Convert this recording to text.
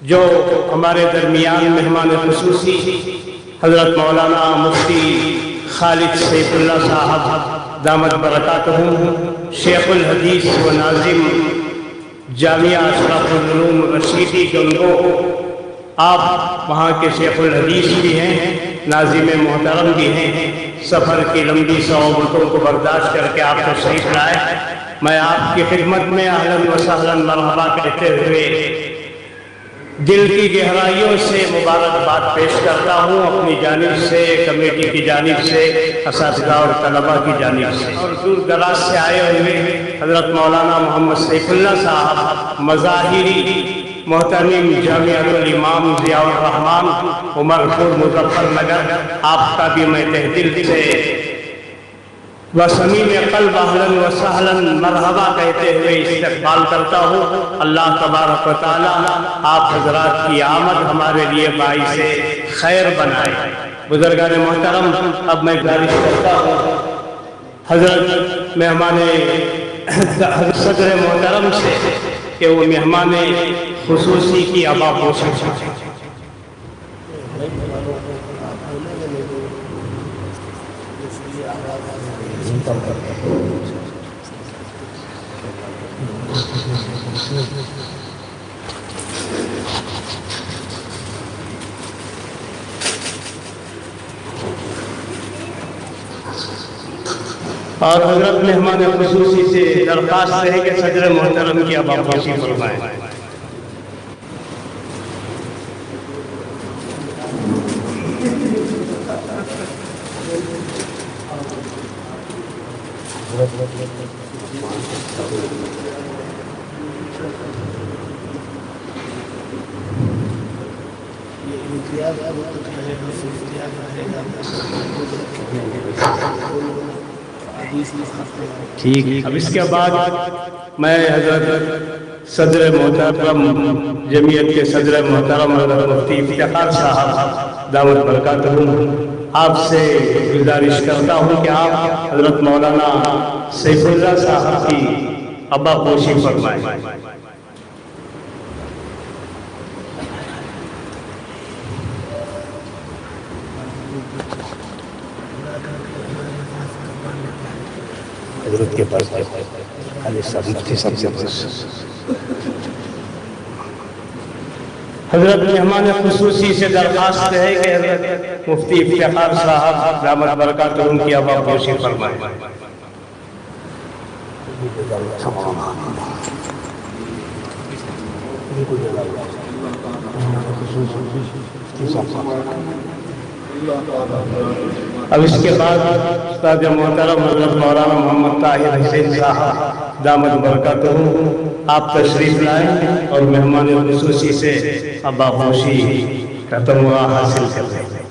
جو ہمارے درمیان مہمان خصوصی حضرت مولانا مفتی خالد سیف اللہ صاحب دامت برکاتہم، شیخ الحدیث و ناظم جامعہ اشرف العلوم رشیدی گنگو، آپ وہاں کے شیخ الحدیث بھی ہیں، ناظم محترم بھی ہیں، سفر کی لمبی صعوبتوں کو برداشت کر کے آپ کو تشریف لائے۔ میں آپ کی خدمت میں اہلاً و سہلاً مرحبا کہتے ہوئے دل کی گہرائیوں سے مبارکباد پیش کرتا ہوں، اپنی جانب سے، کمیٹی کی جانب سے، اساتذہ اور طلباء کی جانب سے، اور دور دراز سے آئے ہوئے حضرت مولانا محمد سیف اللہ صاحب مظاہری محترم جامعۃ الامام ضیاء الرحمن عمر پور مظفر نگر، آپ کا بھی میں تہ دل سے وصمیم قلب اہلاً و سہلاً مرحبا کہتے ہوئے استقبال کرتا ہوں۔ اللہ تبارک و تعالی آپ حضرات کی آمد ہمارے لیے باعث خیر بنائے۔ بزرگان محترم، اب میں گزارش کرتا ہوں حضرت مہمان صدر محترم سے کہ وہ مہمان خصوصی کی ابا پوشی اور حضرت مہمان خصوصی سے درخواست ہے کہ صدر محترم کی ابا پوشی فرمائیں۔ ٹھیک، اب اس کے بعد میں حضرت صدر محترم جمعیت کے صدر محترم حضرت مفتی افتخار صاحب دعوت برکاتہم، آپ سے گزارش کرتا ہوں کہ آپ حضرت مولانا سیف اللہ صاحب کی ابا پوشی فرمائیں۔ حضرت کے پاس مفتی صاحب کے پاس حضرت مہمان خصوصی سے درخواست ہے کہ حضرت مفتی افتخار صاحب دامت برکاتہم کی ابا پوشی فرمائیں۔ اب اس کے بعد استاد محترم حضرت مولانا محمد طاہر حسین صاحب دامت برکاتہم آپ تشریف لائیں اور مہمان خصوصی سے ابا پوشی کا تمغہ حاصل کریں۔